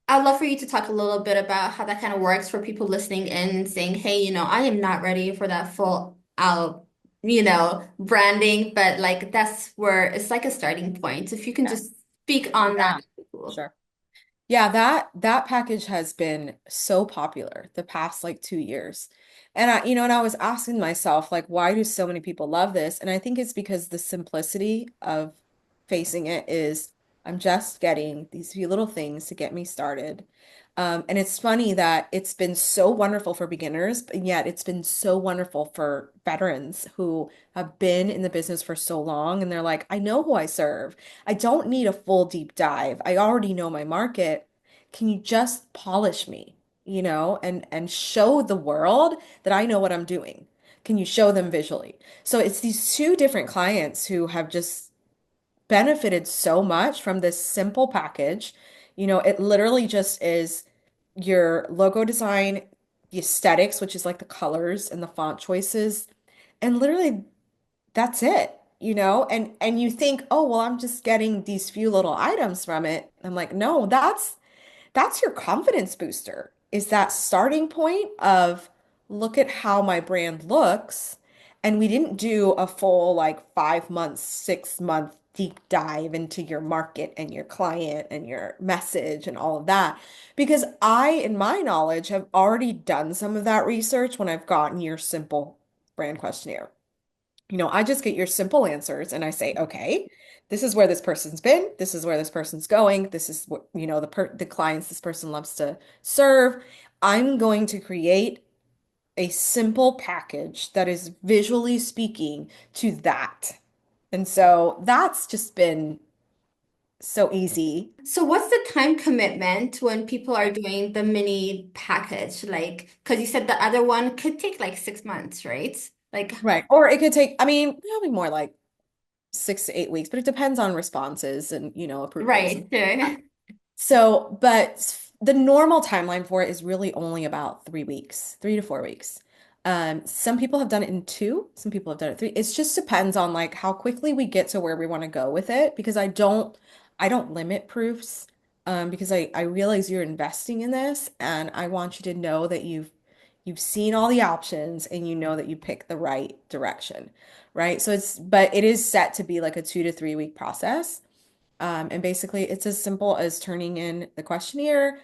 I'd love for you to talk a little bit about how that kind of works for people listening in and saying, hey, I am not ready for that full out, branding, but like that's where it's like a starting point. If you can Yeah. just speak on that, Yeah. that'd be cool. Sure. Yeah, that package has been so popular the past like 2 years. And I was asking myself, like, why do so many people love this? And I think it's because the simplicity of facing it is I'm just getting these few little things to get me started. And it's funny that it's been so wonderful for beginners, but yet it's been so wonderful for veterans who have been in the business for so long. And they're like, I know who I serve. I don't need a full deep dive. I already know my market. Can you just polish me, and show the world that I know what I'm doing? Can you show them visually? So it's these two different clients who have just benefited so much from this simple package. It literally just is your logo design, the aesthetics, which is like the colors and the font choices, and literally that's it, and you think, oh, well, I'm just getting these few little items from it. I'm like, no, that's your confidence booster. Is that starting point of look at how my brand looks. And we didn't do a full like 5 months, 6 month deep dive into your market and your client and your message and all of that. Because in my knowledge, have already done some of that research when I've gotten your simple brand questionnaire. I just get your simple answers and I say, okay, this is where this person's been. This is where this person's going. This is what, the clients this person loves to serve. I'm going to create a simple package that is visually speaking to that. And so that's just been so easy. So what's the time commitment when people are doing the mini package? Like, because you said the other one could take like 6 months, right? Like, Right. Or it could take, I mean, probably more like 6 to 8 weeks, but it depends on responses and, approvals. right, sure. So, but the normal timeline for it is really only about 3 weeks, 3 to 4 weeks. Some people have done it in two, some people have done it three. It just depends on like how quickly we get to where we want to go with it because I don't limit proofs because I realize you're investing in this and I want you to know that you've seen all the options and you know that you pick the right direction, right? But it is set to be like a 2 to 3 week process. And basically, it's as simple as turning in the questionnaire.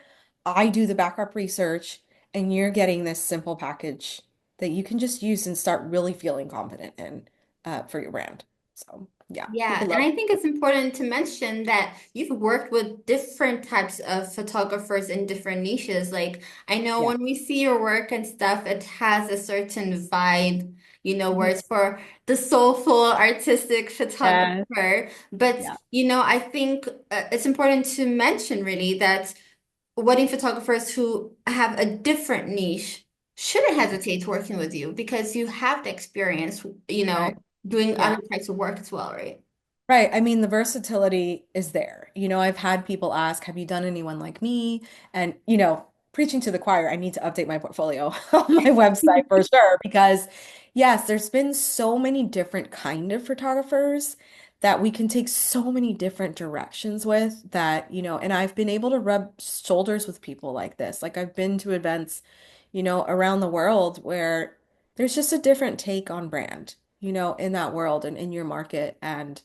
I do the backup research, and you're getting this simple package that you can just use and start really feeling confident in for your brand. So, yeah, Yeah, people and love I think it's important to mention that you've worked with different types of photographers in different niches. Like, I know Yeah. when we see your work and stuff, it has a certain vibe, where Mhm. it's for the soulful, artistic Yeah. photographer. But, Yeah. I think it's important to mention really that wedding photographers who have a different niche shouldn't hesitate working with you because you have the experience, Right. doing Yeah. other types of work as well, right? Right. I mean, the versatility is there. I've had people ask, have you done anyone like me? And, preaching to the choir, I need to update my portfolio on my website for sure. Because, yes, there's been so many different kind of photographers that we can take so many different directions with that, and I've been able to rub shoulders with people like this. Like I've been to events, around the world where there's just a different take on brand, in that world and in your market. And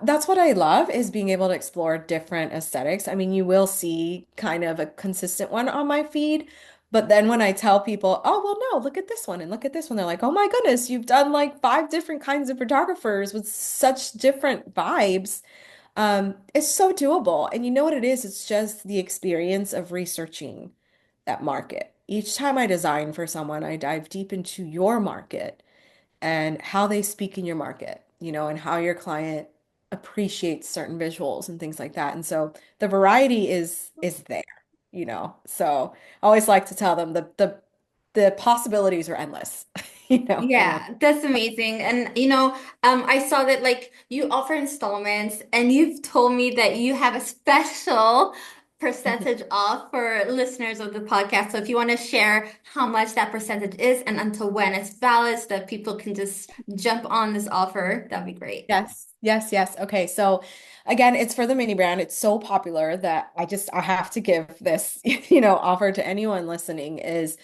that's what I love is being able to explore different aesthetics. I mean, you will see kind of a consistent one on my feed, but then when I tell people, oh, well, no, look at this one and look at this one, they're like, oh my goodness, you've done like five different kinds of photographers with such different vibes. It's so doable. And you know what it is? It's just the experience of researching that market. Each time I design for someone, I dive deep into your market and how they speak in your market, and how your client appreciates certain visuals and things like that. And so the variety is there. So I always like to tell them the possibilities are endless, and what Yeah, that's amazing. And I saw that like you offer installments and you've told me that you have a special Mhm. percentage off for listeners of the podcast. So if you want to share how much that percentage is and until when it's valid so that people can just jump on this offer, that'd be great. Yes, yes, yes. Okay, so again, it's for the mini brand. It's so popular that I have to give this, offer to anyone listening is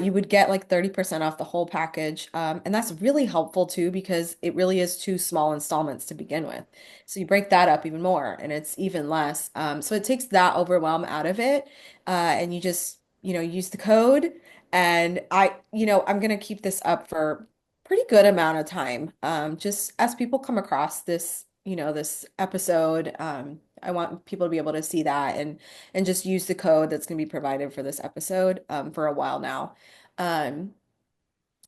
you would get like 30% off the whole package. And that's really helpful too because it really is two small installments to begin with. So you break that up even more and it's even less. So it takes that overwhelm out of it. And you just, use the code. And I'm gonna keep this up for pretty good amount of time. Just as people come across this episode, I want people to be able to see that and just use the code that's going to be provided for this episode for a while now. Um,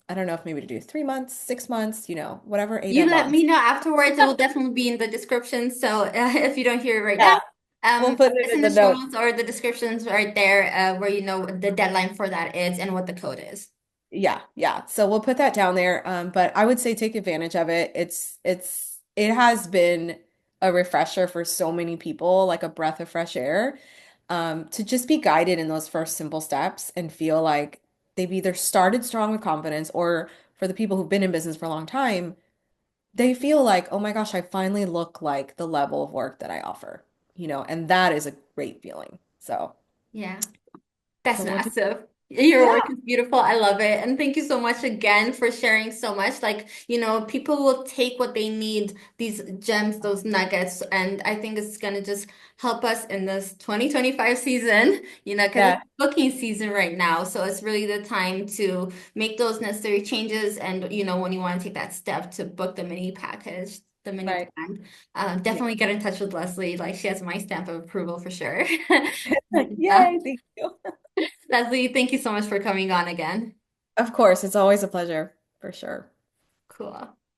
I don't know if maybe to do 3 months, 6 months, whatever Ada You let me wants. know afterwards. It will definitely be in the description. So if you don't hear it right now, Yeah, we'll put it it's in in the the show notes. notes or the descriptions right there, where you know the deadline for that is and what the code is. Yeah, yeah. So we'll put that down there. But I would say take advantage of it. It has been a refresher for so many people, like a breath of fresh air, to just be guided in those first simple steps and feel like they've either started strong with confidence or for the people who've been in business for a long time, they feel like, oh my gosh, I finally look like the level of work that I offer, and that is a great feeling. Yeah. That's So we'll do, massive. Your yeah, work is beautiful. I love it. And thank you so much again for sharing so much. Like, people will take what they need, these gems, those nuggets. And I think it's going to just help us in this 2025 season, because it's yeah, booking season right now. So it's really the time to make those necessary changes. And, when you want to take that step to book the mini package, the mini right. plan, Yeah. definitely get in touch with Leslie. Like, she has my stamp of approval for sure. Yeah. Yay, thank you. Leslie, thank you so much for coming on again. Of course, it's always a pleasure, for sure. Cool.